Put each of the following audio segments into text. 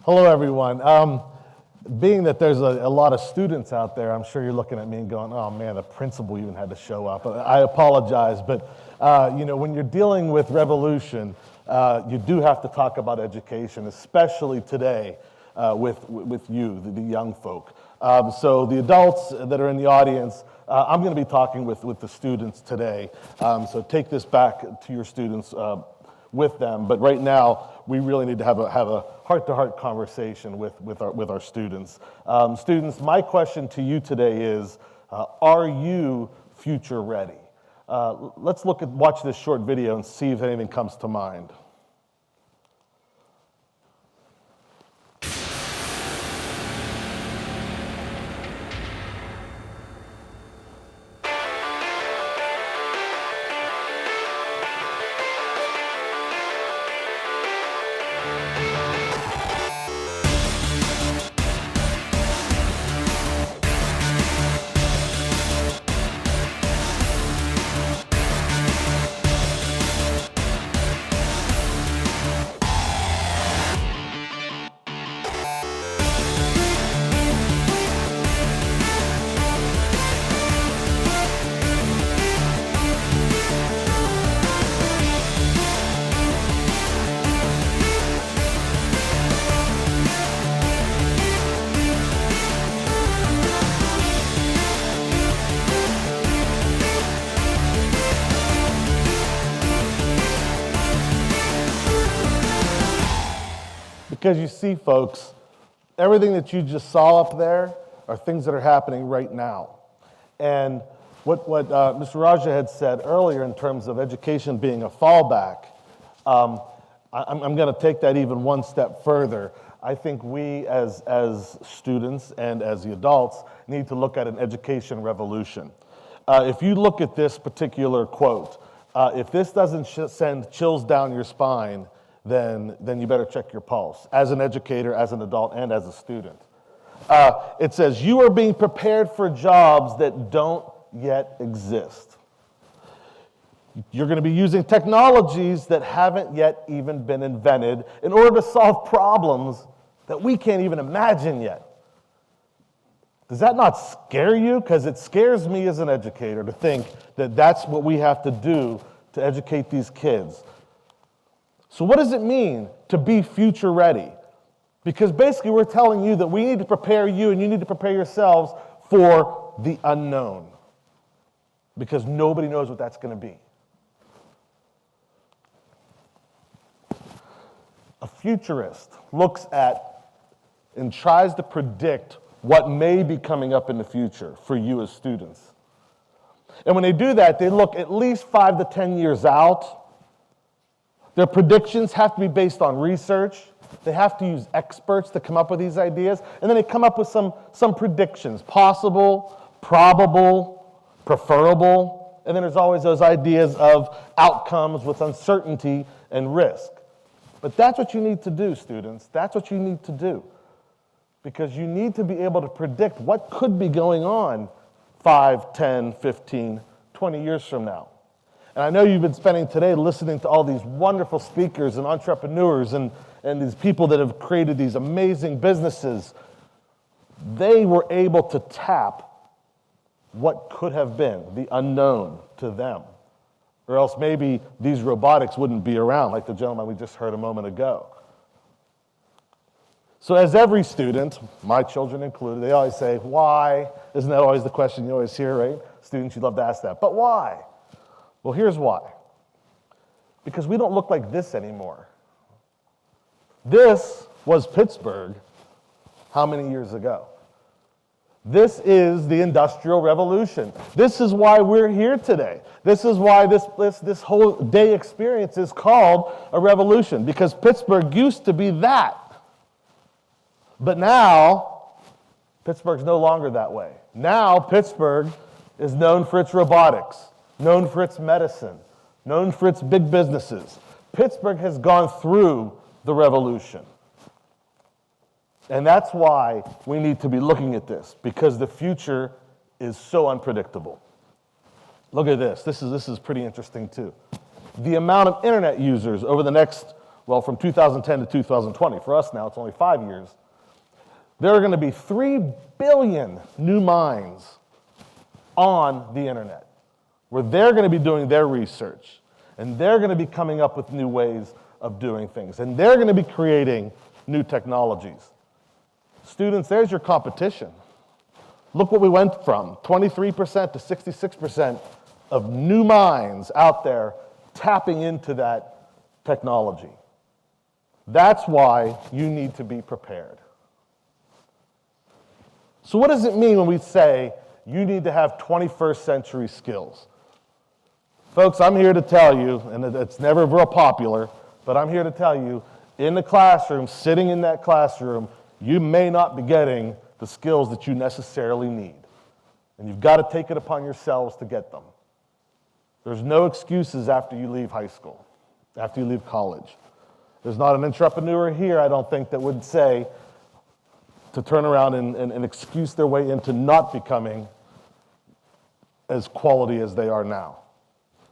Hello, everyone. Being that there's a lot of students out there, I'm sure you're looking at me and going, oh man, the principal even had to show up. I apologize, but when you're dealing with revolution, you do have to talk about education, especially today with you, the young folk. So the adults that are in the audience, I'm going to be talking with the students today. So take this back to your students with them. But right now, we really need to have a heart-to-heart conversation with our students. Students, my question to you today is, are you future ready? Let's watch this short video and see if anything comes to mind. Because you see, folks, everything that you just saw up there are things that are happening right now. And what Mr. Raja had said earlier in terms of education being a fallback, I'm going to take that even one step further. I think we as students and as the adults need to look at an education revolution. If you look at this particular quote, if this doesn't send chills down your spine, then you better check your pulse as an educator, as an adult, and as a student. It says, you are being prepared for jobs that don't yet exist. You're going to be using technologies that haven't yet even been invented in order to solve problems that we can't even imagine yet. Does that not scare you? Because it scares me as an educator to think that that's what we have to do to educate these kids. So what does it mean to be future ready? Because basically we're telling you that we need to prepare you and you need to prepare yourselves for the unknown. Because nobody knows what that's going to be. A futurist looks at and tries to predict what may be coming up in the future for you as students. And when they do that, they look at least 5 to 10 years out. Their predictions have to be based on research. They have to use experts to come up with these ideas. And then they come up with some predictions, possible, probable, preferable. And then there's always those ideas of outcomes with uncertainty and risk. But that's what you need to do, students. That's what you need to do. Because you need to be able to predict what could be going on 5, 10, 15, 20 years from now. And I know you've been spending today listening to all these wonderful speakers and entrepreneurs and these people that have created these amazing businesses. They were able to tap what could have been, the unknown to them. Or else maybe these robotics wouldn't be around, like the gentleman we just heard a moment ago. So as every student, my children included, they always say, why? Isn't that always the question you always hear, right? Students, you'd love to ask that. But why? Well, here's why. Because we don't look like this anymore. This was Pittsburgh how many years ago? This is the Industrial Revolution. This is why we're here today. This is why this whole day experience is called a revolution, because Pittsburgh used to be that. But now, Pittsburgh's no longer that way. Now, Pittsburgh is known for its robotics, known for its medicine, known for its big businesses. Pittsburgh has gone through the revolution. And that's why we need to be looking at this, because the future is so unpredictable. Look at this. This is pretty interesting too. The amount of internet users over the next well, from 2010 to 2020, for us now it's only 5 years, there are going to be 3 billion new minds on the internet, where they're going to be doing their research, and they're going to be coming up with new ways of doing things, and they're going to be creating new technologies. Students, there's your competition. Look what we went from, 23% to 66% of new minds out there tapping into that technology. That's why you need to be prepared. So what does it mean when we say you need to have 21st century skills? Folks, I'm here to tell you, and it's never real popular, but I'm here to tell you, in the classroom, sitting in that classroom, you may not be getting the skills that you necessarily need. And you've got to take it upon yourselves to get them. There's no excuses after you leave high school, after you leave college. There's not an entrepreneur here, I don't think, that would say to turn around and excuse their way into not becoming as quality as they are now.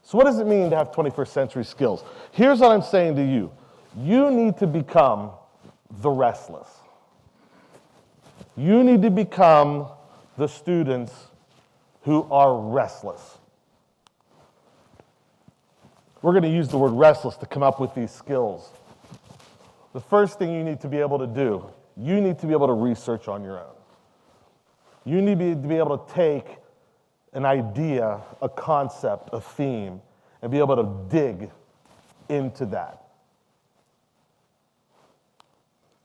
So what does it mean to have 21st century skills? Here's what I'm saying to you. You need to become the restless. You need to become the students who are restless. We're going to use the word restless to come up with these skills. The first thing you need to be able to do, you need to be able to research on your own. You need to be able to take an idea, a concept, a theme, and be able to dig into that.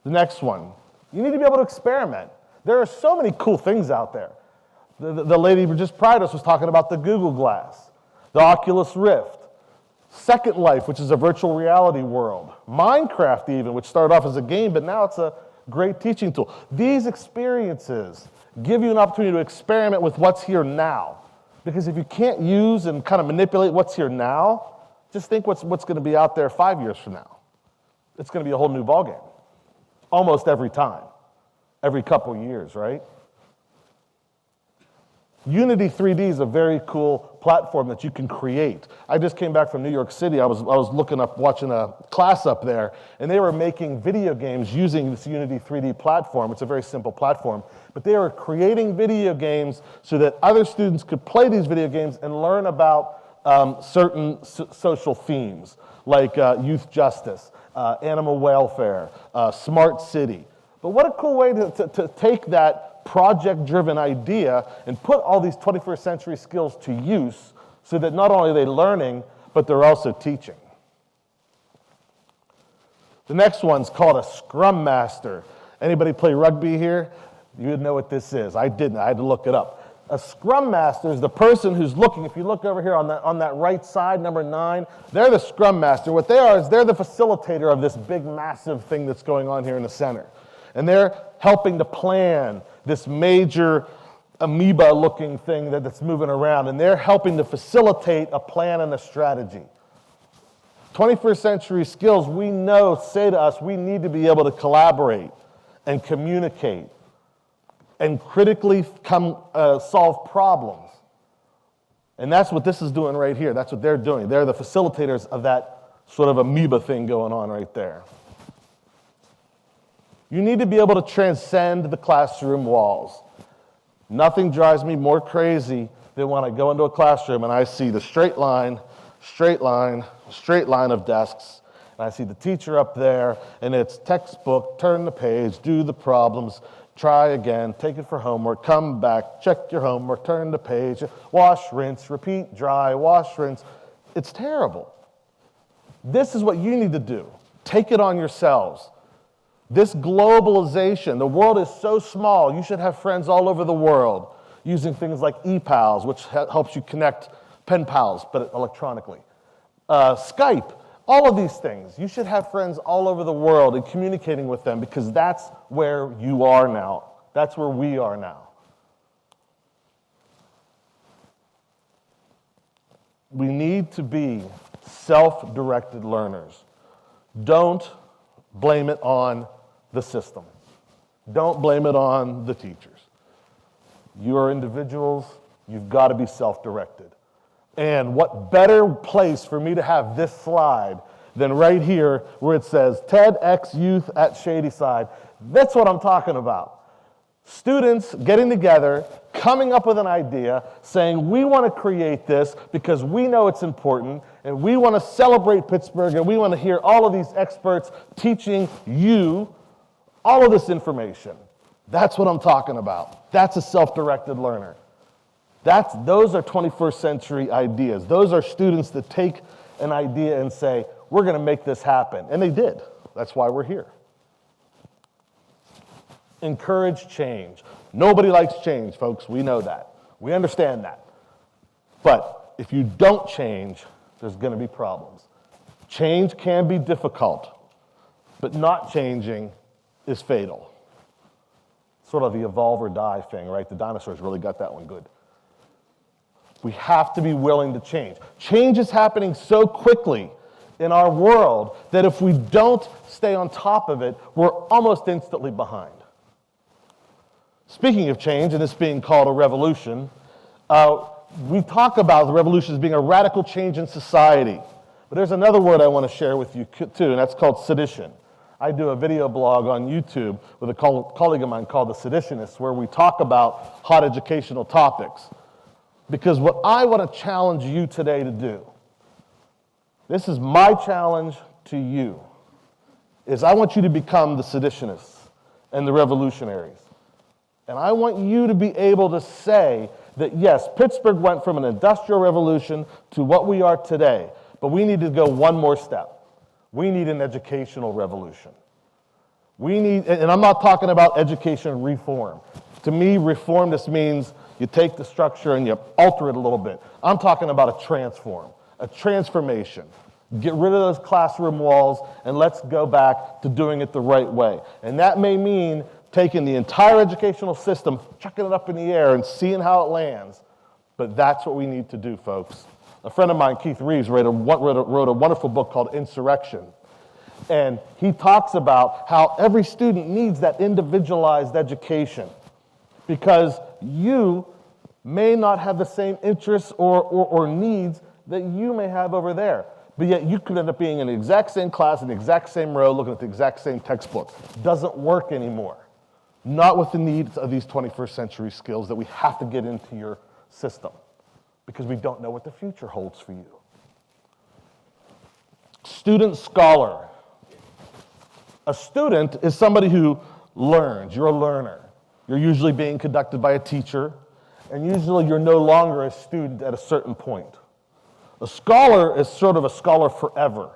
The next one, you need to be able to experiment. There are so many cool things out there. The lady just prior to us was talking about the Google Glass, the Oculus Rift, Second Life, which is a virtual reality world, Minecraft even, which started off as a game, but now it's a great teaching tool. These experiences give you an opportunity to experiment with what's here now. Because if you can't use and kind of manipulate what's here now, just think what's going to be out there 5 years from now. It's going to be a whole new ballgame. Almost every time. Every couple years, right? Unity 3D is a very cool platform that you can create. I just came back from New York City. I was watching a class up there, and they were making video games using this Unity 3D platform. It's a very simple platform. But they were creating video games so that other students could play these video games and learn about certain social themes, like youth justice, animal welfare, smart city. But what a cool way to take that project-driven idea and put all these 21st century skills to use so that not only are they learning, but they're also teaching. The next one's called a Scrum Master. Anybody play rugby here? You would know what this is. I didn't. I had to look it up. A Scrum Master is the person who's looking. If you look over here on that right side, number 9, they're the Scrum Master. What they are is they're the facilitator of this big, massive thing that's going on here in the center. And they're helping to plan this major amoeba-looking thing that's moving around. And they're helping to facilitate a plan and a strategy. 21st century skills, we know, say to us, we need to be able to collaborate and communicate and critically solve problems. And that's what this is doing right here. That's what they're doing. They're the facilitators of that sort of amoeba thing going on right there. You need to be able to transcend the classroom walls. Nothing drives me more crazy than when I go into a classroom and I see the straight line of desks, and I see the teacher up there, and it's textbook, turn the page, do the problems, try again, take it for homework, come back, check your homework, turn the page, wash, rinse, repeat, dry, wash, rinse. It's terrible. This is what you need to do. Take it on yourselves. This globalization, the world is so small, you should have friends all over the world using things like ePals, which helps you connect pen pals, but electronically. Skype, all of these things. You should have friends all over the world and communicating with them because that's where you are now. That's where we are now. We need to be self-directed learners. Don't blame it on the system. Don't blame it on the teachers. You are individuals. You've got to be self-directed. And what better place for me to have this slide than right here where it says TEDxYouth at Shadyside. That's what I'm talking about. Students getting together, coming up with an idea, saying we want to create this because we know it's important, and we want to celebrate Pittsburgh, and we want to hear all of these experts teaching you all of this information. That's what I'm talking about. That's a self-directed learner. Those are 21st century ideas. Those are students that take an idea and say, we're going to make this happen. And they did. That's why we're here. Encourage change. Nobody likes change, folks. We know that. We understand that. But if you don't change, there's going to be problems. Change can be difficult, but not changing is fatal. Sort of the evolve or die thing, right? The dinosaurs really got that one good. We have to be willing to change. Change is happening so quickly in our world that if we don't stay on top of it, we're almost instantly behind. Speaking of change, and this being called a revolution, we talk about the revolution as being a radical change in society. But there's another word I want to share with you too, and that's called sedition. I do a video blog on YouTube with a colleague of mine called The Seditionists, where we talk about hot educational topics. Because what I want to challenge you today to do, this is my challenge to you, is I want you to become the seditionists and the revolutionaries. And I want you to be able to say that, yes, Pittsburgh went from an industrial revolution to what we are today, but we need to go one more step. We need an educational revolution. And I'm not talking about education reform. To me, reform just means you take the structure and you alter it a little bit. I'm talking about a transformation. Get rid of those classroom walls and let's go back to doing it the right way. And that may mean taking the entire educational system, chucking it up in the air and seeing how it lands. But that's what we need to do, folks. A friend of mine, Keith Reeves, wrote a wonderful book called Insurrection. And he talks about how every student needs that individualized education because you may not have the same interests or needs that you may have over there. But yet you could end up being in the exact same class, in the exact same row, looking at the exact same textbook. Doesn't work anymore. Not with the needs of these 21st century skills that we have to get into your system because we don't know what the future holds for you. Student scholar. A student is somebody who learns. You're a learner. You're usually being conducted by a teacher, and usually you're no longer a student at a certain point. A scholar is sort of a scholar forever.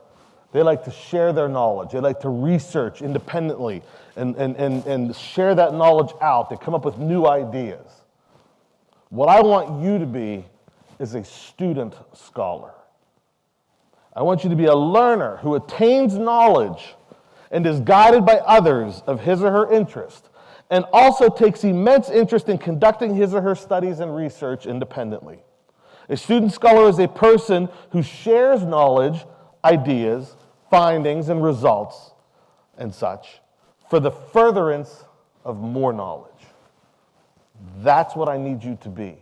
They like to share their knowledge. They like to research independently and share that knowledge out. They come up with new ideas. What I want you to be is a student scholar. I want you to be a learner who attains knowledge and is guided by others of his or her interest, and also takes immense interest in conducting his or her studies and research independently. A student scholar is a person who shares knowledge, ideas, findings, and results, and such, for the furtherance of more knowledge. That's what I need you to be.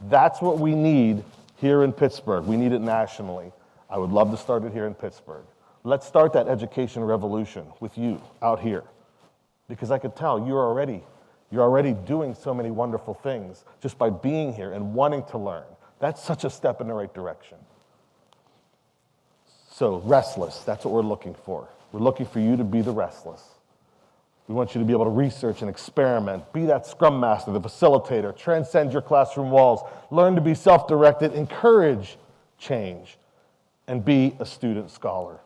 That's what we need here in Pittsburgh. We need it nationally. I would love to start it here in Pittsburgh. Let's start that education revolution with you out here. Because I could tell you're already doing so many wonderful things just by being here and wanting to learn. That's such a step in the right direction. So restless, that's what we're looking for. We're looking for you to be the restless. We want you to be able to research and experiment, be that Scrum Master, the facilitator, transcend your classroom walls, learn to be self-directed, encourage change, and be a student scholar.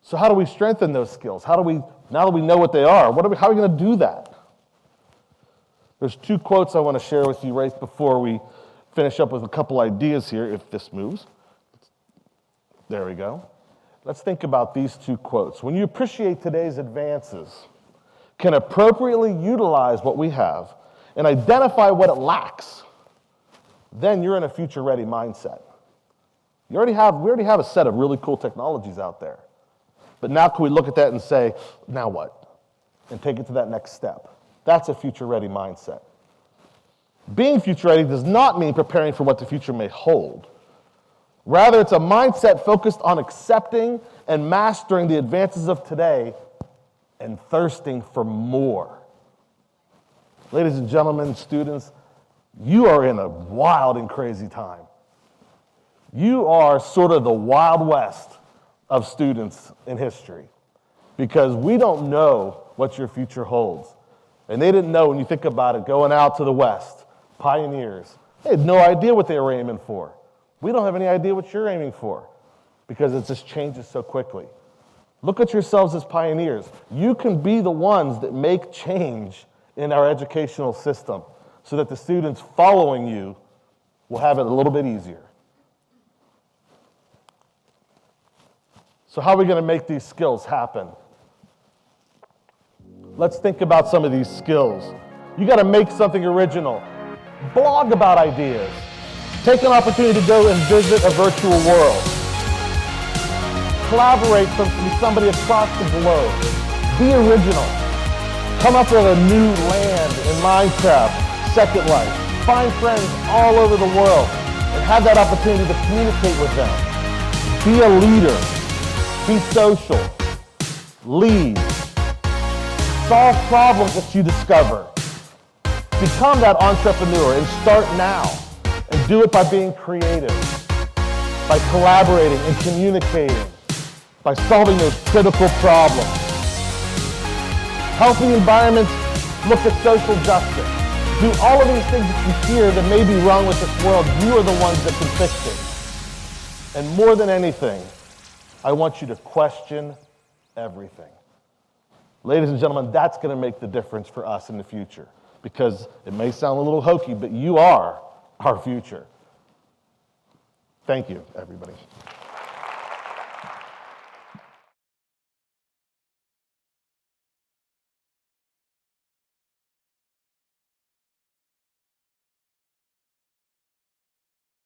So how do we strengthen those skills? Now that we know what they are, how are we going to do that? There's two quotes I want to share with you right before we finish up with a couple ideas here, if this moves. There we go. Let's think about these two quotes. When you appreciate today's advances, can appropriately utilize what we have, and identify what it lacks, then you're in a future-ready mindset. We already have a set of really cool technologies out there. But now can we look at that and say, now what? And take it to that next step. That's a future-ready mindset. Being future-ready does not mean preparing for what the future may hold. Rather, it's a mindset focused on accepting and mastering the advances of today and thirsting for more. Ladies and gentlemen, students, you are in a wild and crazy time. You are sort of the Wild West of students in history because we don't know what your future holds. And they didn't know, when you think about it, going out to the West, pioneers. They had no idea what they were aiming for. We don't have any idea what you're aiming for because it just changes so quickly. Look at yourselves as pioneers. You can be the ones that make change in our educational system so that the students following you will have it a little bit easier. So how are we going to make these skills happen? Let's think about some of these skills. You got to make something original. Blog about ideas. Take an opportunity to go and visit a virtual world. Collaborate with somebody across the globe. Be original. Come up with a new land in Minecraft, Second Life. Find friends all over the world and have that opportunity to communicate with them. Be a leader. Be social. Lead. Solve problems that you discover. Become that entrepreneur and start now. And do it by being creative, by collaborating and communicating, by solving those critical problems. Healthy environments look at social justice. Do all of these things that you hear that may be wrong with this world. You are the ones that can fix it. And more than anything, I want you to question everything. Ladies and gentlemen, that's going to make the difference for us in the future because it may sound a little hokey, but you are our future. Thank you, everybody.